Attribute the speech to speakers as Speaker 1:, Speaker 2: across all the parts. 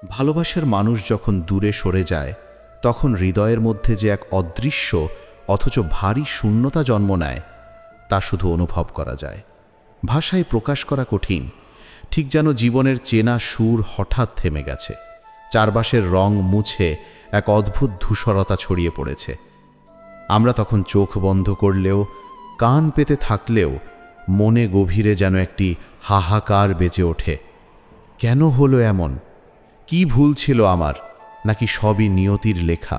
Speaker 1: ভালোবাসার মানুষ যখন দূরে সরে যায় তখন হৃদয়ের মধ্যে যে এক অদৃশ্য অথচ ভারী শূন্যতা জন্ম নেয় তা শুধু অনুভব করা যায়, ভাষায় প্রকাশ করা কঠিন। ঠিক যেন জীবনের চেনা সুর হঠাৎ থেমে গেছে, চারপাশের রং মুছে এক অদ্ভুত ধূসরতা ছড়িয়ে পড়েছে। আমরা তখন চোখ বন্ধ করলেও, কান পেতে থাকলেও মনে গভীরে যেন একটি হাহাকার বেজে ওঠে। কেন হলো এমন? কি ভুল ছিল আমার, নাকি সবই নিয়তির লেখা?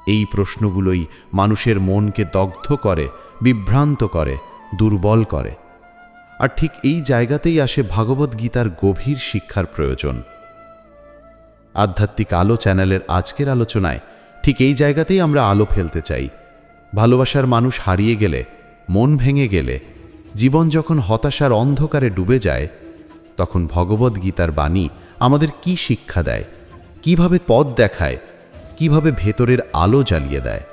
Speaker 1: এই প্রশ্নগুলোই মানুষের মনকে দগ্ধ করে, বিভ্রান্ত করে, দুর্বল করে। আর ঠিক এই জায়গাতেই আসে ভগবদ্গীতার গভীর শিক্ষার প্রয়োজন। আধ্যাত্মিক আলো চ্যানেলের আজকের আলোচনায় ঠিক এই জায়গাতেই আমরা আলো ফেলতে চাই। ভালোবাসার মানুষ হারিয়ে গেলে, মন ভেঙে গেলে, জীবন যখন হতাশার অন্ধকারে ডুবে যায়, তখন ভগবদ্গীতার বাণী আমাদের কি শিক্ষা দেয়, কিভাবে পথ দেখায়, কিভাবে ভেতরের আলো জ্বালিয়ে দেয়।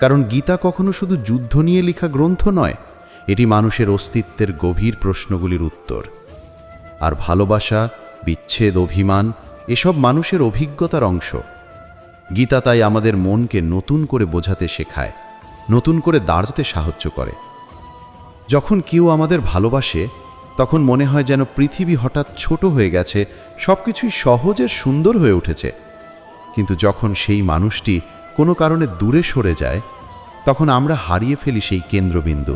Speaker 1: কারণ গীতা কখনো শুধু যুদ্ধ নিয়ে লেখা গ্রন্থ নয়, এটি মানুষের অস্তিত্বের গভীর প্রশ্নগুলির উত্তর। আর ভালোবাসা, বিচ্ছেদ, অভিমান এসব মানুষের অভিজ্ঞতার অংশ। গীতা তাই আমাদের মনকে নতুন করে বোঝাতে শেখায়, নতুন করে দাঁড়াতে সাহায্য করে। যখন কেউ আমাদের ভালোবাসে তখন মনে হয় যেন পৃথিবী হঠাৎ ছোট হয়ে গেছে, সব কিছুই সহজ আর সুন্দর হয়ে উঠেছে। কিন্তু যখন সেই মানুষটি কোনো কারণে দূরে সরে যায়, তখন আমরা হারিয়ে ফেলি সেই কেন্দ্রবিন্দু।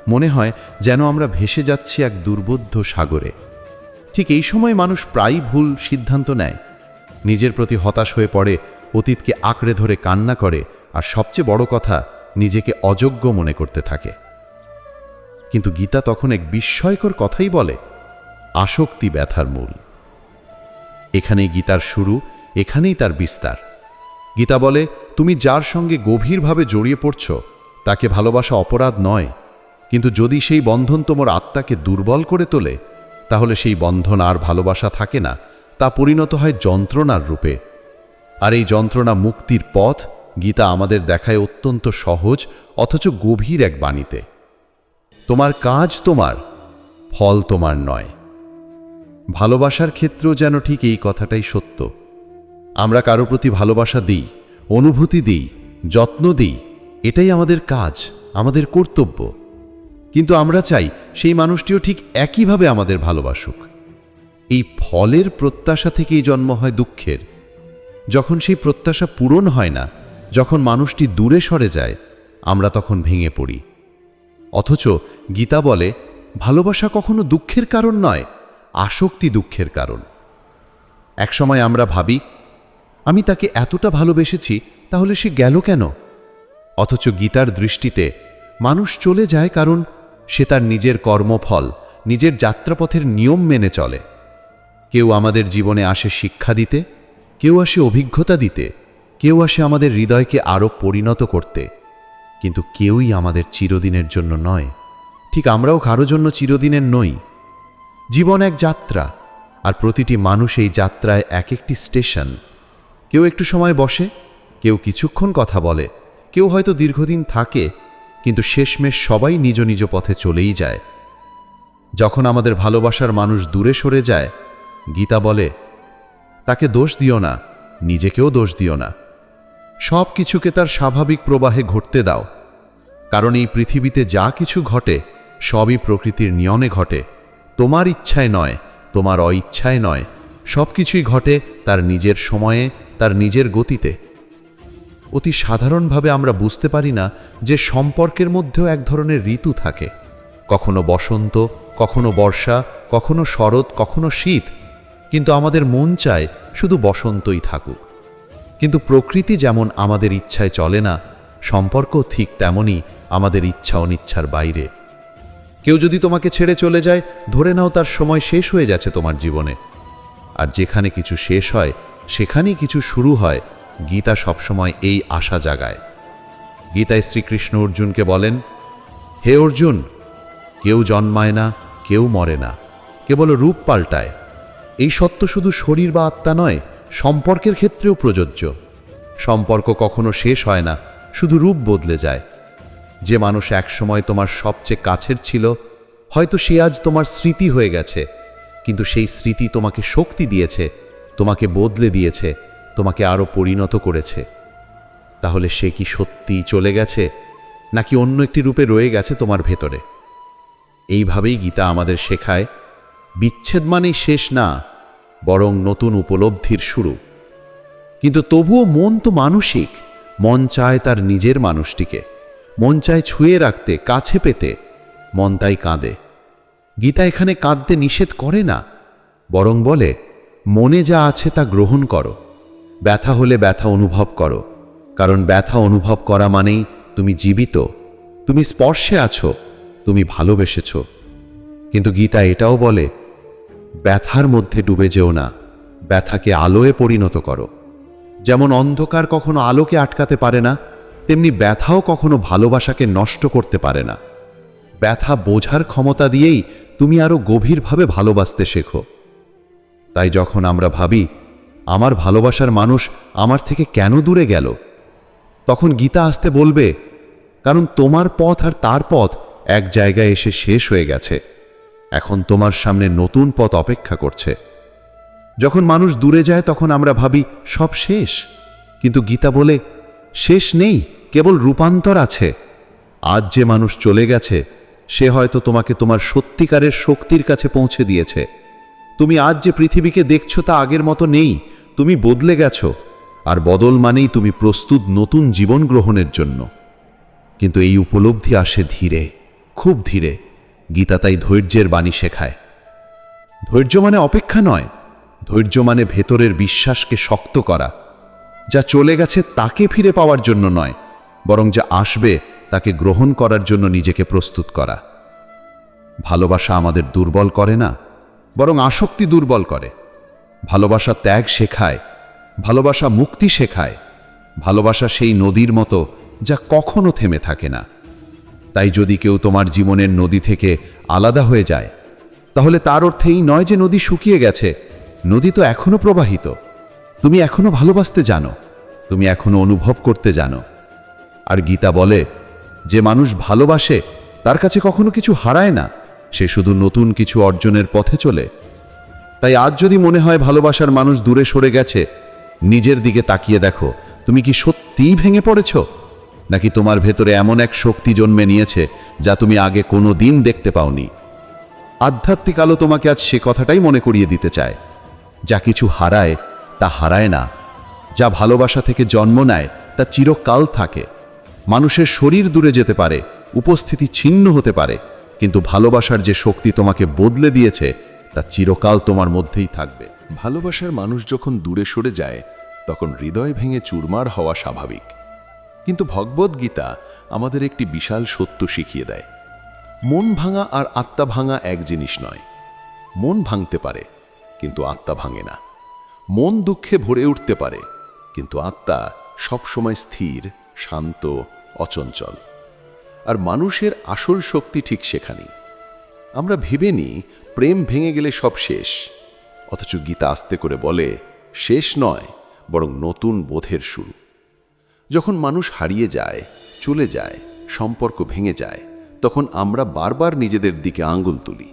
Speaker 1: মনে হয় যেন আমরা ভেসে যাচ্ছি এক দুর্বোধ্য সাগরে। ঠিক এই সময় মানুষ প্রায়ই ভুল সিদ্ধান্ত নেয়, নিজের প্রতি হতাশ হয়ে পড়ে, অতীতকে আঁকড়ে ধরে কান্না করে, আর সবচেয়ে বড় কথা, নিজেকে অযোগ্য মনে করতে থাকে। কিন্তু গীতা তখন এক বিস্ময়কর কথাই বলে, আসক্তি ব্যথার মূল। এখানেই গীতার শুরু, এখানেই তার বিস্তার। গীতা বলে, তুমি যার সঙ্গে গভীরভাবে জড়িয়ে পড়ছ তাকে ভালোবাসা অপরাধ নয়, কিন্তু যদি সেই বন্ধন তোমার আত্মাকে দুর্বল করে তোলে, তাহলে সেই বন্ধন আর ভালোবাসা থাকে না, তা পরিণত হয় যন্ত্রণার রূপে। আর এই যন্ত্রণা মুক্তির পথ গীতা আমাদের দেখায় অত্যন্ত সহজ অথচ গভীর এক বাণীতে। তোমার কাজ তোমার, ফল তোমার নয়। ভালোবাসার ক্ষেত্রেও যেন ঠিক এই কথাটাই সত্য। আমরা কারো প্রতি ভালোবাসা দিই, অনুভূতি দিই, যত্ন দিই, এটাই আমাদের কাজ, আমাদের কর্তব্য। কিন্তু আমরা চাই সেই মানুষটিও ঠিক একইভাবে আমাদের ভালোবাসুক। এই ফলের প্রত্যাশা থেকেই জন্ম হয় দুঃখের। যখন সেই প্রত্যাশা পূরণ হয় না, যখন মানুষটি দূরে সরে যায়, আমরা তখন ভেঙে পড়ি। অথচ গীতা বলে, ভালোবাসা কখনো দুঃখের কারণ নয়, আসক্তি দুঃখের কারণ। একসময় আমরা ভাবি, আমি তাকে এতটা ভালোবেসেছি, তাহলে সে গেল কেন? অথচ গীতার দৃষ্টিতে মানুষ চলে যায় কারণ সে তার নিজের কর্মফল, নিজের যাত্রাপথের নিয়ম মেনে চলে। কেউ আমাদের জীবনে আসে শিক্ষা দিতে, কেউ আসে অভিজ্ঞতা দিতে, কেউ আসে আমাদের হৃদয়কে আরও পরিণত করতে, কিন্তু কেউই আমাদের চিরদিনের জন্য নয়। ঠিক আমরাও কারো জন্য চিরদিনের নই। জীবন এক যাত্রা, আর প্রতিটি মানুষ এই যাত্রায় এক একটি স্টেশন। কেউ একটু সময় বসে, কেউ কিছুক্ষণ কথা বলে, কেউ হয়তো দীর্ঘদিন থাকে, কিন্তু শেষমেশ সবাই নিজ নিজ পথে চলেই যায়। যখন আমাদের ভালোবাসার মানুষ দূরে সরে যায়, গীতা বলে, তাকে দোষ দিও না, নিজেকেও দোষ দিও না। সব কিছুকে তার স্বাভাবিক প্রবাহে ঘটতে দাও। কারণ এই পৃথিবীতে যা কিছু ঘটে সবই প্রকৃতির নিয়মে ঘটে। তোমার ইচ্ছায় নয়, তোমার অইচ্ছায় নয়, সব কিছুই ঘটে তার নিজের সময়ে, তার নিজের গতিতে। অতি সাধারণভাবে আমরা বুঝতে পারি না যে সম্পর্কের মধ্যেও এক ধরনের ঋতু থাকে। কখনো বসন্ত, কখনো বর্ষা, কখনো শরৎ, কখনো শীত। কিন্তু আমাদের মন চায় শুধু বসন্তই থাকুক। কিন্তু প্রকৃতি যেমন আমাদের ইচ্ছায় চলে না, সম্পর্ক ঠিক তেমনই আমাদের ইচ্ছা অনিচ্ছার বাইরে। কেউ যদি তোমাকে ছেড়ে চলে যায়, ধরে নাও তার সময় শেষ হয়ে যাচ্ছে তোমার জীবনে। আর যেখানে কিছু শেষ হয় সেখানেই কিছু শুরু হয়। গীতা সবসময় এই আশা জাগায়। গীতায় শ্রীকৃষ্ণ অর্জুনকে বলেন, হে অর্জুন, কেউ জন্মায় না, কেউ মরে না, কেবল রূপ পাল্টায়। এই সত্য শুধু শরীর বা আত্মা নয়, সম্পর্কের ক্ষেত্রেও প্রযোজ্য। সম্পর্ক কখনো শেষ হয় না, শুধু রূপ বদলে যায়। যে মানুষ একসময় তোমার সবচেয়ে কাছের ছিল, হয়তো সে আজ তোমার স্মৃতি হয়ে গেছে, কিন্তু সেই স্মৃতি তোমাকে শক্তি দিয়েছে, তোমাকে বদলে দিয়েছে, তোমাকে আরও পরিণত করেছে। তাহলে সে কি সত্যিই চলে গেছে, নাকি অন্য একটি রূপে রয়ে গেছে তোমার ভেতরে? এইভাবেই গীতা আমাদের শেখায়, বিচ্ছেদ মানেই শেষ না, বরং নতুন উপলব্ধির শুরু। কিন্তু তবুও মন তো মানসিক, মন চায় তার নিজের মানুষটিকে, মন চায় ছুঁয়ে রাখতে, কাছে পেতে, মন তাই কাঁদে। গীতা এখানে কাঁদতে নিষেধ করে না, বরং বলে, মনে যা আছে তা গ্রহণ করো। ব্যথা হলে ব্যথা অনুভব করো, কারণ ব্যথা অনুভব করা মানেই তুমি জীবিত, তুমি স্পর্শে আছো, তুমি ভালোবেসেছ। কিন্তু গীতা এটাও বলে, ব্যথার মধ্যে ডুবে যেও না, ব্যথাকে আলোয় পরিণত করো। যেমন অন্ধকার কখনো আলোকে আটকাতে পারে না, তেমনি ব্যথাও কখনো ভালোবাসাকে নষ্ট করতে পারে না। ব্যথা বোঝার ক্ষমতা দিয়েই তুমি আরো গভীরভাবে ভালোবাসতে শেখো। তাই যখন আমরা ভাবি, আমার ভালোবাসার মানুষ আমার থেকে কেন দূরে গেল, তখন গীতা আসতে বলবে, কারণ তোমার পথ আর তার পথ এক জায়গায় এসে শেষ হয়ে গেছে। এখন তোমার সামনে নতুন পথ অপেক্ষা করছে। যখন মানুষ দূরে যায় তখন আমরা ভাবি সব শেষ, কিন্তু গীতা বলে, শেষ নেই, কেবল রূপান্তর আছে। আজ যে মানুষ চলে গেছে, সে হয়তো তোমাকে তোমার সত্যিকারের শক্তির কাছে পৌঁছে দিয়েছে। তুমি আজ যে পৃথিবীকে দেখছো তা আগের মতো নেই, তুমি বদলে গেছো, আর বদল মানেই তুমি প্রস্তুত নতুন জীবন গ্রহণের জন্য। কিন্তু এই উপলব্ধি আসে ধীরে, খুব ধীরে। গীতা তাই ধৈর্যের বাণী শেখায়। ধৈর্য মানে অপেক্ষা নয়, ধৈর্য মানে ভেতরের বিশ্বাসকে শক্ত করা। যা চলে গেছে তাকে ফিরে পাওয়ার জন্য নয়, বরং যা আসবে তাকে গ্রহণ করার জন্য নিজেকে প্রস্তুত করা। ভালোবাসা আমাদের দুর্বল করে না, বরং আসক্তি দুর্বল করে। ভালোবাসা ত্যাগ শেখায়, ভালোবাসা মুক্তি শেখায়। ভালোবাসা সেই নদীর মতো যা কখনো থেমে থাকে না। তাই যদি কেউ তোমার জীবনের নদী থেকে আলাদা হয়ে যায়, তাহলে তার অর্থ এই নয় যে নদী শুকিয়ে গেছে। নদী তো এখনো প্রবাহিত। তুমি এখনো ভালোবাসতে জানো, তুমি এখনো অনুভব করতে জানো। আর গীতা বলে, যে মানুষ ভালোবাসে তার কাছে কখনো কিছু হারায় না, সে শুধু নতুন কিছু অর্জনের পথে চলে। তাই আজ যদি মনে হয় ভালোবাসার মানুষ দূরে সরে গেছে, নিজের দিকে তাকিয়ে দেখো, তুমি কি সত্যিই ভেঙে পড়েছ, নাকি তোমার ভেতরে এমন এক শক্তি জন্মে নিয়েছে যা তুমি আগে কোনো দিন দেখতে পাওনি। আধ্যাত্মিক আলো তোমাকে আজ সে কথাটাই মনে করিয়ে দিতে চায়, যা কিছু হারায় তা হারায় না, যা ভালোবাসা থেকে জন্ম নেয় তা চিরকাল থাকে। মানুষের শরীর দূরে যেতে পারে, উপস্থিতি ছিন্ন হতে পারে, কিন্তু ভালোবাসার যে শক্তি তোমাকে বদলে দিয়েছে তা চিরকাল তোমার মধ্যেই থাকবে।
Speaker 2: ভালোবাসার মানুষ যখন দূরে সরে যায়, তখন হৃদয় ভেঙে চুরমার হওয়া স্বাভাবিক। কিন্তু ভগবদ্গীতা আমাদের একটি বিশাল সত্য শিখিয়ে দেয়, মন ভাঙা আর আত্মা ভাঙা এক জিনিস নয়। মন ভাঙতে পারে, কিন্তু আত্মা ভাঙে না। মন দুঃখে ভরে উঠতে পারে, কিন্তু আত্মা সবসময় স্থির, শান্ত, অচঞ্চল। আর মানুষের আসল শক্তি ঠিক সেখানেই। আমরা ভেবে নিই প্রেম ভেঙে গেলে সব শেষ, অথচ গীতা আস্তে করে বলে, শেষ নয়, বরং নতুন বোধের শুরু। যখন মানুষ হারিয়ে যায়, চলে যায়, সম্পর্ক ভেঙে যায়, তখন আমরা বারবার নিজেদের দিকে আঙ্গুল তুলি,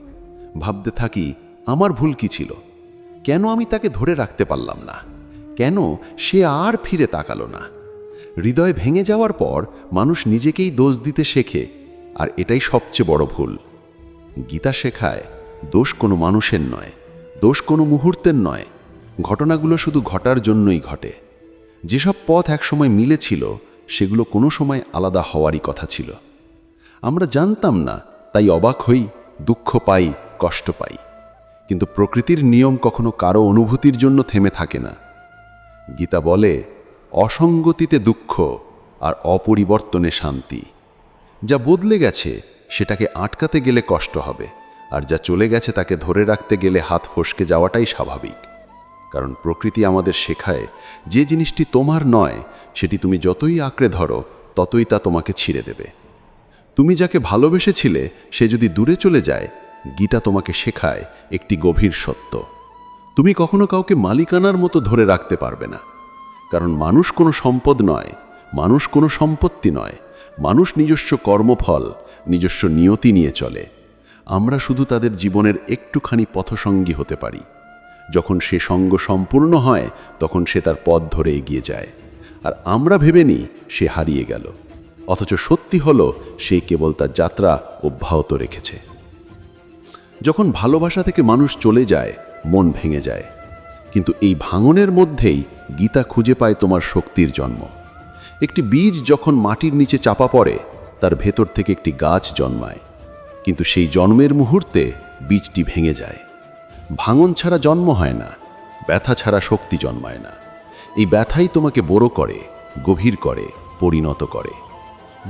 Speaker 2: ভাবতে থাকি আমার ভুল কি ছিল, কেন আমি তাকে ধরে রাখতে পারলাম না, কেন সে আর ফিরে তাকালো না। হৃদয় ভেঙে যাওয়ার পর মানুষ নিজেকেই দোষ দিতে শেখে, আর এটাই সবচেয়ে বড় ভুল। গীতা শেখায়, দোষ কোনো মানুষের নয়, দোষ কোনো মুহূর্তের নয়, ঘটনাগুলো শুধু ঘটার জন্যই ঘটে। যেসব পথ একসময় মিলেছিল, সেগুলো কোনো সময় আলাদা হওয়ারই কথা ছিল। আমরা জানতাম না, তাই অবাক হই, দুঃখ পাই, কষ্ট পাই। কিন্তু প্রকৃতির নিয়ম কখনো কারো অনুভূতির জন্য থেমে থাকে না। গীতা বলে, অসঙ্গতিতে দুঃখ আর অপরিবর্তনে শান্তি। যা বদলে গেছে সেটাকে আটকাতে গেলে কষ্ট হবে, আর যা চলে গেছে তাকে ধরে রাখতে গেলে হাত ফসকে যাওয়াটাই স্বাভাবিক। কারণ প্রকৃতি আমাদের শেখায়, যে জিনিসটি তোমার নয় সেটি তুমি যতই আঁকড়ে ধরো, ততই তা তোমাকে ছিঁড়ে দেবে। তুমি যাকে ভালোবেসেছিলে সে যদি দূরে চলে যায়, গীতা তোমাকে শেখায় একটি গভীর সত্য, তুমি কখনো কাউকে মালিকানার মতো ধরে রাখতে পারবে না। কারণ মানুষ কোনো সম্পদ নয়, মানুষ কোনো সম্পত্তি নয়, মানুষ নিজস্ব কর্মফল, নিজস্ব নিয়তি নিয়ে চলে। আমরা শুধু তাদের জীবনের একটুখানি পথসঙ্গী হতে পারি। যখন সে সঙ্গ সম্পূর্ণ হয় তখন সে তার পথ ধরে এগিয়ে যায়, আর আমরা ভেবে নিই সে হারিয়ে গেল, অথচ সত্যি হলো সে কেবল তার যাত্রা অব্যাহত রেখেছে। যখন ভালোবাসা থেকে মানুষ চলে যায় মন ভেঙে যায়, কিন্তু এই ভাঙনের মধ্যেই গীতা খুঁজে পায় তোমার শক্তির জন্ম। একটি বীজ যখন মাটির নিচে চাপা পড়ে তার ভেতর থেকে একটি গাছ জন্মায়, কিন্তু সেই জন্মের মুহূর্তে বীজটি ভেঙে যায়। ভাঙন ছাড়া জন্ম হয় না, ব্যথা ছাড়া শক্তি জন্মায় না। এই ব্যথাই তোমাকে বড় করে, গভীর করে, পরিণত করে।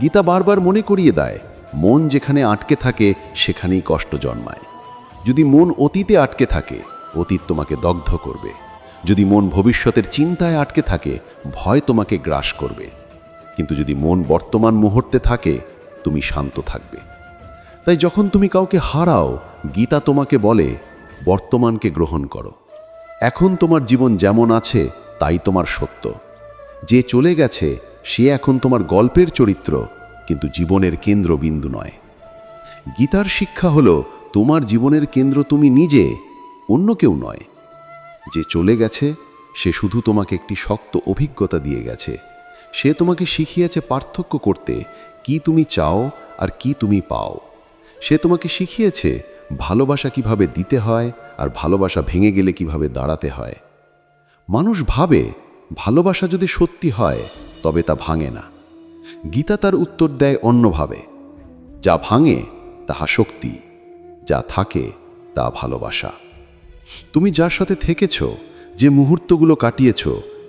Speaker 2: গীতা বারবার মনে করিয়ে দেয়, মন যেখানে আটকে থাকে সেখানেই কষ্ট জন্মায়। যদি মন অতীতে আটকে থাকে অতীত তোমাকে দগ্ধ করবে, যদি মন ভবিষ্যতের চিন্তায় আটকে থাকে ভয় তোমাকে গ্রাস করবে, কিন্তু যদি মন বর্তমান মুহূর্তে থাকে তুমি শান্ত থাকবে। তাই যখন তুমি কাউকে হারাও গীতা তোমাকে বলে বর্তমানকে গ্রহণ করো। এখন তোমার জীবন যেমন আছে তাই তোমার সত্য। যে চলে গেছে সে এখন তোমার গল্পের চরিত্র, কিন্তু জীবনের কেন্দ্রবিন্দু নয়। গীতার শিক্ষা হলো তোমার জীবনের কেন্দ্র তুমি নিজে, অন্য কেউ নয়। যে চলে গেছে সে শুধু তোমাকে একটি শক্ত অভিজ্ঞতা দিয়ে গেছে। সে তোমাকে শিখিয়েছে পার্থক্য করতে, কি তুমি চাও আর কি তুমি পাও। সে তোমাকে শিখিয়েছে ভালোবাসা কিভাবে দিতে হয় আর ভালোবাসা ভেঙে গেলে কিভাবে দাঁড়াতে হয়। মানুষ ভাবে ভালোবাসা যদি সত্যি হয় তবে তা ভাঙে না। গীতা তার উত্তর দেয় অন্যভাবে, যা ভাঙে তাহা শক্তি, যা থাকে তা ভালোবাসা। তুমি যার সাথে থেকেছ, যে মুহূর্তগুলো কাটিয়েছ,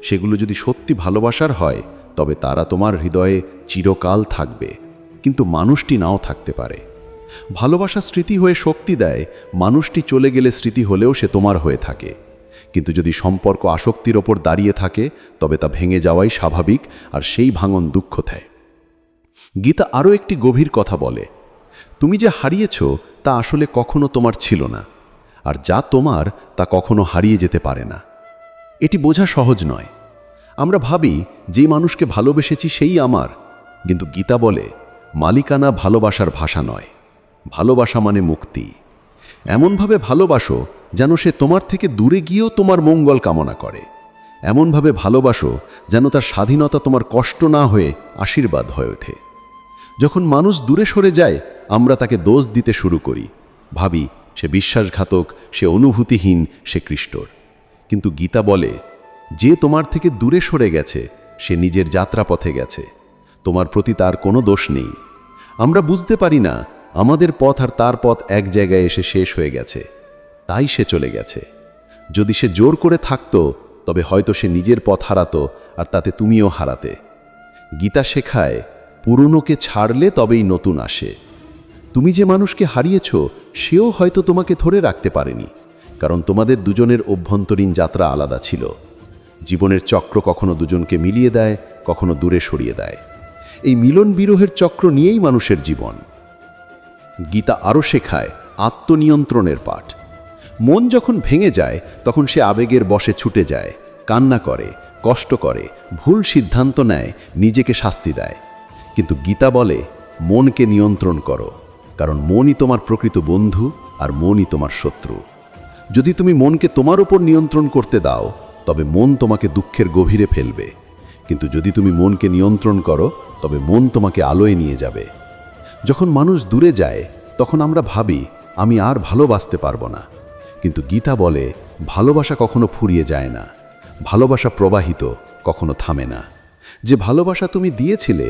Speaker 2: সেগুলো যদি সত্যি ভালোবাসার হয় তবে তারা তোমার হৃদয়ে চিরকাল থাকবে, কিন্তু মানুষটি নাও থাকতে পারে। ভালোবাসা স্মৃতি হয়ে শক্তি দেয়, মানুষটি চলে গেলে স্মৃতি হলেও সে তোমার হয়ে থাকে। কিন্তু যদি সম্পর্ক আসক্তির ওপর দাঁড়িয়ে থাকে তবে তা ভেঙে যাওয়াই স্বাভাবিক, আর সেই ভাঙন দুঃখ দেয়। গীতা আরও একটি গভীর কথা বলে, তুমি যে হারিয়েছ তা আসলে কখনো তোমার ছিল না, আর যা তোমার তা কখনো হারিয়ে যেতে পারে না। এটি বোঝা সহজ নয়। আমরা ভাবি যে মানুষকে ভালোবেসেছি সেই আমার, কিন্তু গীতা বলে মালিকানা ভালোবাসার ভাষা নয়, ভালোবাসা মানে মুক্তি। এমনভাবে ভালোবাসো যেন সে তোমার থেকে দূরে গিয়েও তোমার মঙ্গল কামনা করে। এমনভাবে ভালোবাসো যেন তার স্বাধীনতা তোমার কষ্ট না হয়ে আশীর্বাদ হয়ে ওঠে। যখন মানুষ দূরে সরে যায় আমরা তাকে দোষ দিতে শুরু করি, ভাবি সে বিশ্বাসঘাতক, সে অনুভূতিহীন, সে কৃষ্টর। কিন্তু গীতা বলে, যে তোমার থেকে দূরে সরে গেছে সে নিজের যাত্রাপথে গেছে, তোমার প্রতি তার কোনো দোষ নেই। আমরা বুঝতে পারি না আমাদের পথ আর তার পথ এক জায়গায় এসে শেষ হয়ে গেছে, তাই সে চলে গেছে। যদি সে জোর করে থাকতো তবে হয়তো সে নিজের পথ হারাতো, আর তাতে তুমিও হারাতে। গীতা শেখায় পুরনোকে ছাড়লে তবেই নতুন আসে। তুমি যে মানুষকে হারিয়েছ সেও হয়তো তোমাকে ধরে রাখতে পারেনি, কারণ তোমাদের দুজনের অভ্যন্তরীণ যাত্রা আলাদা ছিল। জীবনের চক্র কখনো দুজনকে মিলিয়ে দেয়, কখনো দূরে সরিয়ে দেয়। এই মিলন বিরহের চক্র নিয়েই মানুষের জীবন। গীতা আরও শেখায় আত্মনিয়ন্ত্রণের পাঠ। মন যখন ভেঙে যায় তখন সে আবেগের বশে ছুটে যায়, কান্না করে, কষ্ট করে, ভুল সিদ্ধান্ত নেয়, নিজেকে শাস্তি দেয়। কিন্তু গীতা বলে মনকে নিয়ন্ত্রণ করো, কারণ মনই তোমার প্রকৃত বন্ধু আর মনই তোমার শত্রু। যদি তুমি মনকে তোমার উপর নিয়ন্ত্রণ করতে দাও তবে মন তোমাকে দুঃখের গভীরে ফেলবে, কিন্তু যদি তুমি মনকে নিয়ন্ত্রণ করো তবে মন তোমাকে আলোয় নিয়ে যাবে। যখন মানুষ দূরে যায় তখন আমরা ভাবি আমি আর ভালোবাসতে পারবো না, কিন্তু গীতা বলে ভালোবাসা কখনো ফুরিয়ে যায় না, ভালোবাসা প্রবাহিত, কখনো থামে না। যে ভালোবাসা তুমি দিয়েছিলে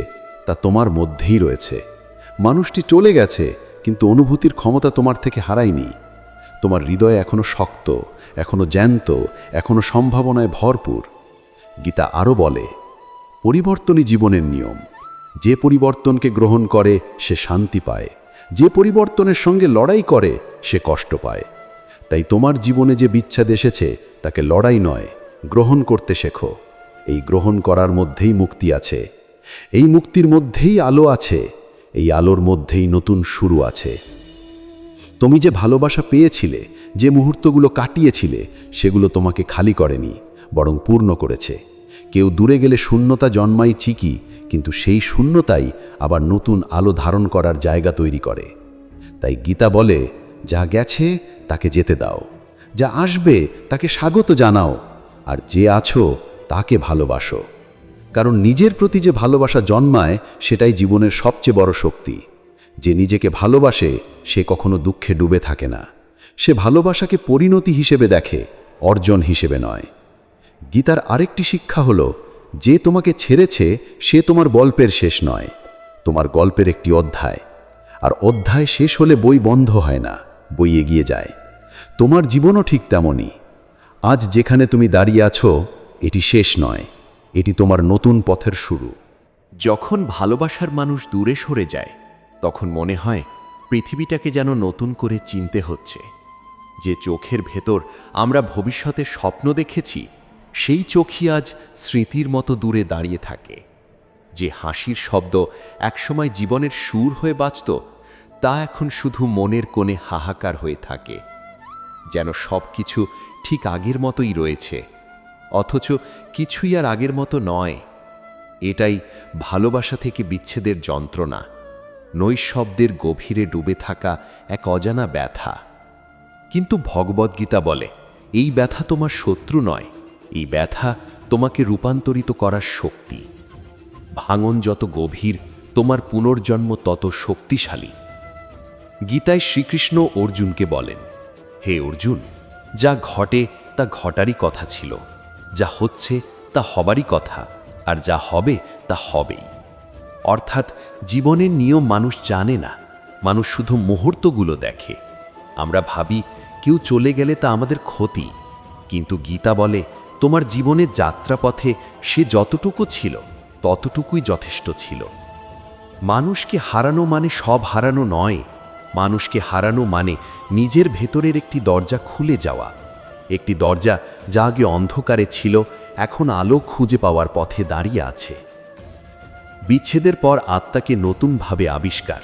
Speaker 2: তা তোমার মধ্যেই রয়েছে। মানুষটি চলে গেছে কিন্তু অনুভূতির ক্ষমতা তোমার থেকে হারায়নি। তোমার হৃদয় এখনো শক্ত, এখনো জ্যান্ত, এখনো সম্ভাবনায় ভরপুর। গীতা আরও বলে পরিবর্তনই জীবনের নিয়ম। যে পরিবর্তনকে গ্রহণ করে সে শান্তি পায়, যে পরিবর্তনের সঙ্গে লড়াই করে সে কষ্ট পায়। তাই তোমার জীবনে যে বিচ্ছেদ এসেছে তাকে লড়াই নয়, গ্রহণ করতে শেখো। এই গ্রহণ করার মধ্যেই মুক্তি আছে, এই মুক্তির মধ্যেই আলো আছে, এই আলোর মধ্যেই নতুন শুরু আছে। তুমি যে ভালোবাসা পেয়েছিলে, যে মুহূর্তগুলো কাটিয়েছিলে, সেগুলো তোমাকে খালি করেনি, বরং পূর্ণ করেছে। কেউ দূরে গেলে শূন্যতা জন্মায় ঠিকই, কিন্তু সেই শূন্যতাই আবার নতুন আলো ধারণ করার জায়গা তৈরি করে। তাই গীতা বলে যা গেছে তাকে যেতে দাও,
Speaker 1: যা আসবে তাকে স্বাগত জানাও, আর যে আছো তাকে ভালোবাসো। কারণ নিজের প্রতি যে ভালোবাসা জন্মায় সেটাই জীবনের সবচেয়ে বড় শক্তি। যে নিজেকে ভালোবাসে সে কখনো দুঃখে ডুবে থাকে না। সে ভালোবাসাকে পরিণতি হিসেবে দেখে, অর্জন হিসেবে নয়। গীতার আরেকটি শিক্ষা হলো, যে তোমাকে ছেড়েছে সে তোমার গল্পের শেষ নয়, তোমার গল্পের একটি অধ্যায়। আর অধ্যায় শেষ হলে বই বন্ধ হয় না, বই এগিয়ে যায়। তোমার জীবনও ঠিক তেমনই। আজ যেখানে তুমি দাঁড়িয়ে আছো এটি শেষ নয়, এটি তোমার নতুন পথের শুরু।
Speaker 3: যখন ভালোবাসার মানুষ দূরে সরে যায় তখন মনে হয় পৃথিবীটাকে যেন নতুন করে চিনতে হচ্ছে। যে চোখের ভেতর আমরা ভবিষ্যতের স্বপ্ন দেখেছি সেই চোখই আজ স্মৃতির মতো দূরে দাঁড়িয়ে থাকে। যে হাসির শব্দ একসময় জীবনের সুর হয়ে বাজত তা এখন শুধু মনের কোণে হাহাকার হয়ে থাকে। যেন সব কিছু ঠিক আগের মতোই রয়েছে, অথচ কিছুই আর আগের মতো নয়। এটাই ভালোবাসা থেকে বিচ্ছেদের যন্ত্রণা, নৈশব্দের গভীরে ডুবে থাকা এক অজানা ব্যথা। কিন্তু ভগবদ্গীতা বলে, এই ব্যথা তোমার শত্রু নয়, এই ব্যথা তোমাকে রূপান্তরিত করার শক্তি। ভাঙন যত গভীর তোমার পুনর্জন্ম তত শক্তিশালী। গীতায় শ্রীকৃষ্ণ অর্জুনকে বলেন, হে অর্জুন, যা ঘটে তা ঘটারই কথা ছিল, যা হচ্ছে তা হবারই কথা, আর যা হবে তা হবেই। অর্থাৎ জীবনের নিয়ম মানুষ জানে না, মানুষ শুধু মুহূর্তগুলো দেখে। আমরা ভাবি কেউ চলে গেলে তা আমাদের ক্ষতি, কিন্তু গীতা বলে তোমার জীবনের যাত্রাপথে সে যতটুকু ছিল ততটুকুই যথেষ্ট ছিল। মানুষকে হারানো মানে সব হারানো নয়, মানুষকে হারানো মানে নিজের ভেতরের একটি দরজা খুলে যাওয়া, একটি দরজা যা আগে অন্ধকারে ছিল এখন আলো খুঁজে পাওয়ার পথে দাঁড়িয়ে আছে। বিচ্ছেদের পর আত্মাকে নতুনভাবে আবিষ্কার।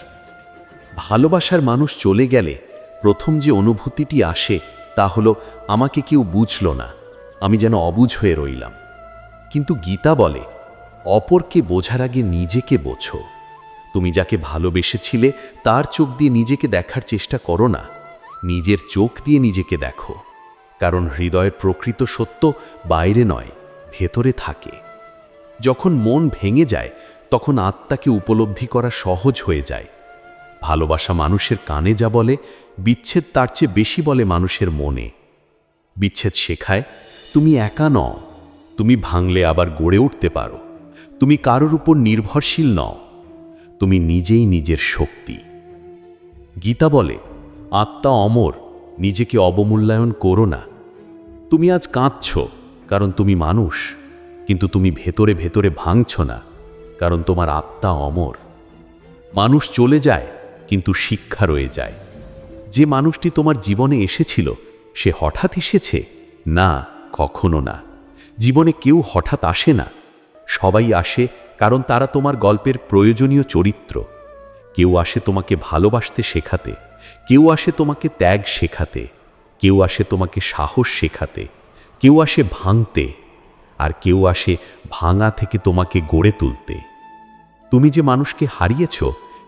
Speaker 3: ভালোবাসার মানুষ চলে গেলে প্রথম যে অনুভূতিটি আসে তা হলো, আমাকে কেউ বুঝল না, আমি যেন অবুঝ হয়ে রইলাম। কিন্তু গীতা বলে, অপরকে বোঝার আগে নিজেকে বোঝো। তুমি যাকে ভালোবেসেছিলে তার চোখ দিয়ে নিজেকে দেখার চেষ্টা করো না, নিজের চোখ দিয়ে নিজেকে দেখো। কারণ হৃদয়ের প্রকৃত সত্য বাইরে নয়, ভেতরে থাকে। যখন মন ভেঙে যায় তখন আত্মাকে উপলব্ধি করা সহজ হয়ে যায়। ভালোবাসা মানুষের কানে যা বলে, বিচ্ছেদ তার চেয়ে বেশি বলে মানুষের মনে। বিচ্ছেদ শেখায় তুমি একা নও, তুমি ভাঙলে আবার গড়ে উঠতে পারো। তুমি কারোর উপর নির্ভরশীল নও, তুমি নিজেই নিজের শক্তি। গীতা বলে, আত্মা অমর, নিজেকে অবমূল্যায়ন করো না। তুমি আজ কাঁদছ কারণ তুমি মানুষ, কিন্তু তুমি ভেতরে ভেতরে ভাঙছ না, কারণ তোমার আত্মা অমর। মানুষ চলে যায় কিন্তু শিক্ষা রয়ে যায়। যে মানুষটি তোমার জীবনে এসেছিল সে হঠাৎ এসেছে? না, কখনো না। জীবনে কেউ হঠাৎ আসে না, সবাই আসে কারণ তারা তোমার গল্পের প্রয়োজনীয় চরিত্র। কেউ আসে তোমাকে ভালোবাসতে শেখাতে, কেউ আসে তোমাকে ত্যাগ শেখাতে, কেউ আসে তোমাকে সাহস শেখাতে, কেউ আসে ভাঙতে, আর কেউ আসে ভাঙা থেকে তোমাকে গড়ে তুলতে। তুমি যে মানুষকে হারিয়েছ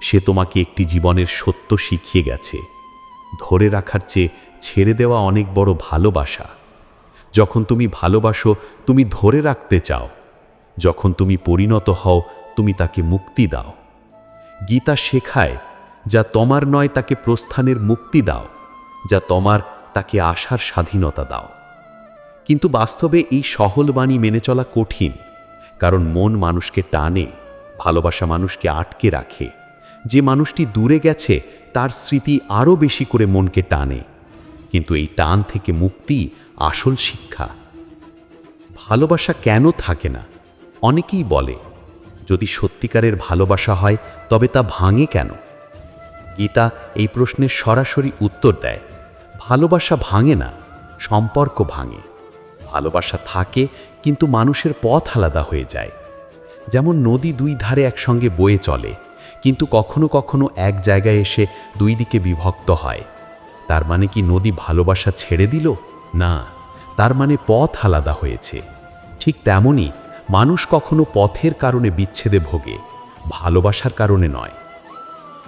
Speaker 3: সে তোমাকে একটি জীবনের সত্য শিখিয়ে গেছে। ধরে রাখার চেয়ে ছেড়ে দেওয়া অনেক বড় ভালোবাসা। যখন তুমি ভালোবাসো তুমি ধরে রাখতে চাও, যখন তুমি পরিণত হও তুমি তাকে মুক্তি দাও। গীতা শেখায়, যা তোমার নয় তাকে প্রস্থানের মুক্তি দাও, যা তোমার তাকে আসার স্বাধীনতা দাও। কিন্তু বাস্তবে এই সহল বাণী মেনে চলা কঠিন, কারণ মন মানুষকে টানে, ভালোবাসা মানুষকে আটকে রাখে। যে মানুষটি দূরে গেছে তার স্মৃতি আরও বেশি করে মনকে টানে, কিন্তু এই টান থেকে মুক্তি আসল শিক্ষা। ভালোবাসা কেন থাকে না? অনেকেই বলে, যদি সত্যিকারের ভালোবাসা হয় তবে তা ভাঙে কেন? গীতা এই প্রশ্নের সরাসরি উত্তর দেয়, ভালোবাসা ভাঙে না, সম্পর্ক ভাঙে। ভালোবাসা থাকে কিন্তু মানুষের পথ আলাদা হয়ে যায়। যেমন নদী দুই ধারে একসঙ্গে বয়ে চলে, কিন্তু কখনো কখনো এক জায়গায় এসে দুই দিকে বিভক্ত হয়। তার মানে কি নদী ভালোবাসা ছেড়ে দিল? না, তার মানে পথ আলাদা হয়েছে। ঠিক তেমনি মানুষ কখনো পথের কারণে বিচ্ছেদে ভোগে, ভালোবাসার কারণে নয়।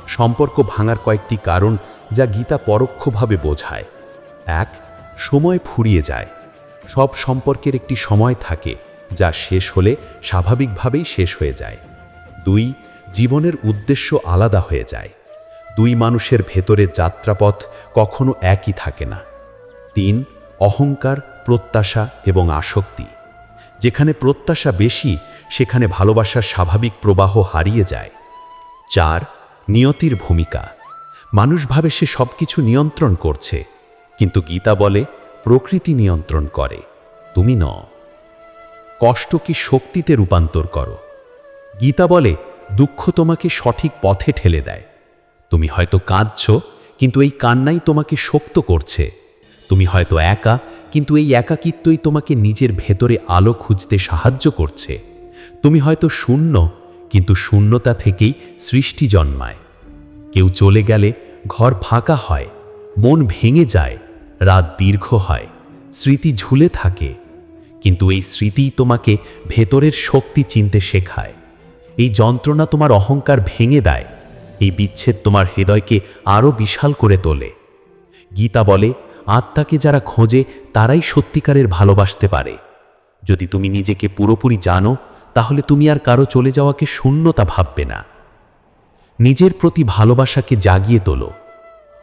Speaker 3: সম্পর্ক ভাঙার কয়েকটি কারণ যা গীতা পরোক্ষভাবে বোঝায়। 1.
Speaker 1: সময় ফুরিয়ে যায়। সব সম্পর্কের একটি সময় থাকে যা শেষ হলে স্বাভাবিকভাবেই শেষ হয়ে যায়। 2, জীবনের উদ্দেশ্য আলাদা হয়ে যায়। 2 মানুষের ভেতরে যাত্রাপথ কখনো একই থাকে না। 3, অহংকার, প্রত্যাশা এবং আসক্তি। যেখানে প্রত্যাশা বেশি সেখানে ভালোবাসার স্বাভাবিক প্রবাহ হারিয়ে যায়। 4, নিয়তির ভূমিকা। মানুষ ভাবে সে সবকিছু নিয়ন্ত্রণ করছে, কিন্তু গীতা বলে প্রকৃতি নিয়ন্ত্রণ করে, তুমি নও। কষ্টকে শক্তিতে রূপান্তর করো। গীতা বলে দুঃখ তোমাকে সঠিক পথে ঠেলে দেয়। তুমি হয়তো কাঁদছ, কিন্তু এই কান্নাই তোমাকে শক্ত করছে। তুমি হয়তো একা, কিন্তু এই একাকিত্বই তোমাকে নিজের ভেতরে আলো খুঁজতে সাহায্য করছে। তুমি হয়তো শূন্য, কিন্তু শূন্যতা থেকেই সৃষ্টি জন্মায়। কেউ চলে গেলে ঘর ফাঁকা হয়, মন ভেঙে যায়, রাত দীর্ঘ হয়, স্মৃতি ঝুলে থাকে, কিন্তু এই স্মৃতিই তোমাকে ভেতরের শক্তি চিনতে শেখায়। এই যন্ত্রণা তোমার অহংকার ভেঙে দেয়, এই বিচ্ছেদ তোমার হৃদয়কে আরও বিশাল করে তোলে। গীতা বলে আত্মাকে যারা খোঁজে তারাই সত্যিকারের ভালোবাসতে পারে। যদি তুমি নিজেকে পুরোপুরি জানো, তাহলে তুমি আর কারো চলে যাওয়াকে শূন্যতা ভাববে না। নিজের প্রতি ভালোবাসাকে জাগিয়ে তোলো।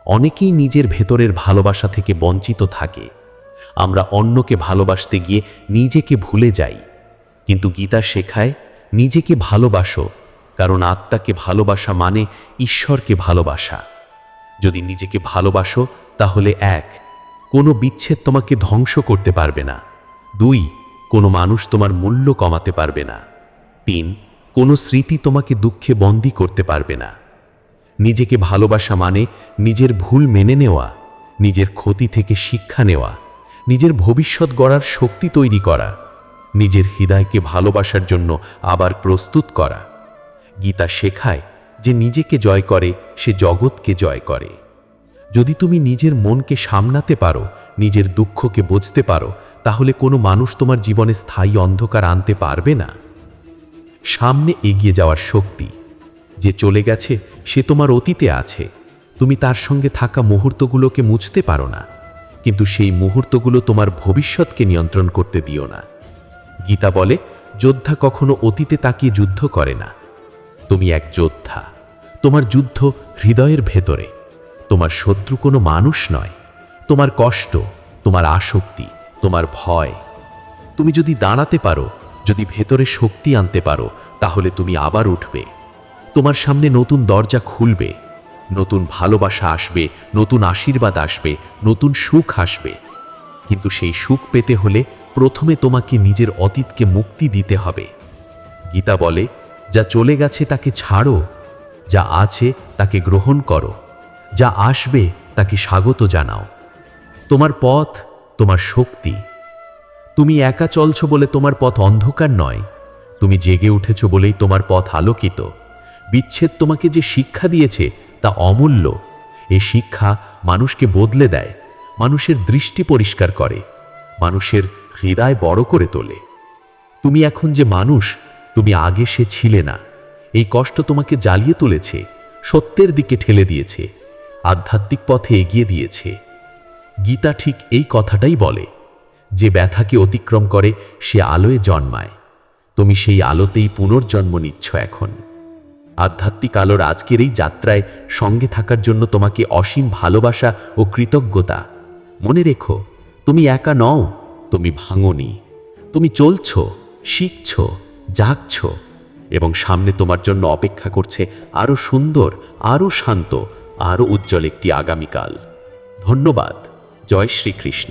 Speaker 1: অনেকেই নিজের ভেতরের ভালোবাসা থেকে বঞ্চিত থাকে। আমরা অন্যকে ভালোবাসতে গিয়ে নিজেকে ভুলে যাই, কিন্তু গীতা শেখায় নিজেকে ভালোবাসো, কারণ আত্মাকে ভালোবাসা মানে ঈশ্বরকে ভালোবাসা। যদি নিজেকে ভালোবাসো তাহলে 1, কোনো বিচ্ছেদ তোমাকে ধ্বংস করতে পারবে না। 2, কোনো মানুষ তোমার মূল্য কমাতে পারবে না। 3, কোনো স্মৃতি তোমাকে দুঃখে বন্দী করতে পারবে না। নিজেকে ভালোবাসা মানে নিজের ভুল মেনে নেওয়া, নিজের ক্ষতি থেকে শিক্ষা নেওয়া, নিজের ভবিষ্যৎ গড়ার শক্তি তৈরি করা, নিজের হৃদয়কে ভালোবাসার জন্য আবার প্রস্তুত করা। গীতা শেখায় যে নিজেকে জয় করে সে জগৎকে জয় করে। যদি তুমি নিজের মনকে সামলাতে পারো, নিজের দুঃখকে বুঝতে পারো, তাহলে কোনো মানুষ তোমার জীবনে স্থায়ী অন্ধকার আনতে পারবে না। সামনে এগিয়ে যাওয়ার শক্তি। যে চলে গেছে সে তোমার অতীতে আছে। তুমি তার সঙ্গে থাকা মুহূর্তগুলোকে মুছতে পারো না, কিন্তু সেই মুহূর্তগুলো তোমার ভবিষ্যৎকে নিয়ন্ত্রণ করতে দিও না। গীতা বলে যোদ্ধা কখনো অতীতে তাকিয়ে যুদ্ধ করে না। তুমি এক যোদ্ধা। তোমার যুদ্ধ হৃদয়ের ভেতরে। তোমার শত্রু কোনো মানুষ নয়, তোমার কষ্ট, তোমার আসক্তি, তোমার ভয়। তুমি যদি দাঁড়াতে পারো, যদি ভেতরে শক্তি আনতে পারো, তাহলে তুমি আবার উঠবে। তোমার সামনে নতুন দরজা খুলবে, নতুন ভালোবাসা আসবে, নতুন আশীর্বাদ আসবে, নতুন সুখ আসবে। কিন্তু সেই সুখ পেতে হলে প্রথমে তোমাকে নিজের অতীতকে মুক্তি দিতে হবে। গীতা বলে যা চলে গেছে তাকে ছাড়ো, যা আছে তাকে গ্রহণ করো, যা আসবে তাকে স্বাগত জানাও। তোমার পথ, তোমার শক্তি। তুমি একা চলছো বলে তোমার পথ অন্ধকার নয়, তুমি জেগে উঠেছো বলেই তোমার পথ আলোকিত। বিচ্ছেদ তোমাকে যে শিক্ষা দিয়েছে তা অমূল্য। এই শিক্ষা মানুষকে বদলে দেয়, মানুষের দৃষ্টি পরিষ্কার করে, মানুষের হৃদয় বড় করে তোলে। তুমি এখন যে মানুষ, তুমি আগে সে ছিলে না। এই কষ্ট তোমাকে জ্বালিয়ে তুলেছে, সত্যের দিকে ঠেলে দিয়েছে, আধ্যাত্মিক পথে এগিয়ে দিয়েছে। গীতা ঠিক এই কথাটাই বলে, যে ব্যথাকে অতিক্রম করে সে আলোয় জন্মায়। তুমি সেই আলোতেই পুনর্জন্ম নিচ্ছ এখন। আধ্যাত্মিক আলোর আজকের এই যাত্রায় সঙ্গে থাকার জন্য তোমাকে অসীম ভালোবাসা ও কৃতজ্ঞতা। মনে রেখো, তুমি একা নও, তুমি ভাঙনি। তুমি চলছ, শিখছ, জাগছ, এবং সামনে তোমার জন্য অপেক্ষা করছে আরও সুন্দর, আরও শান্ত, আরও উজ্জ্বল একটি আগামীকাল। ধন্যবাদ। জয় শ্রীকৃষ্ণ।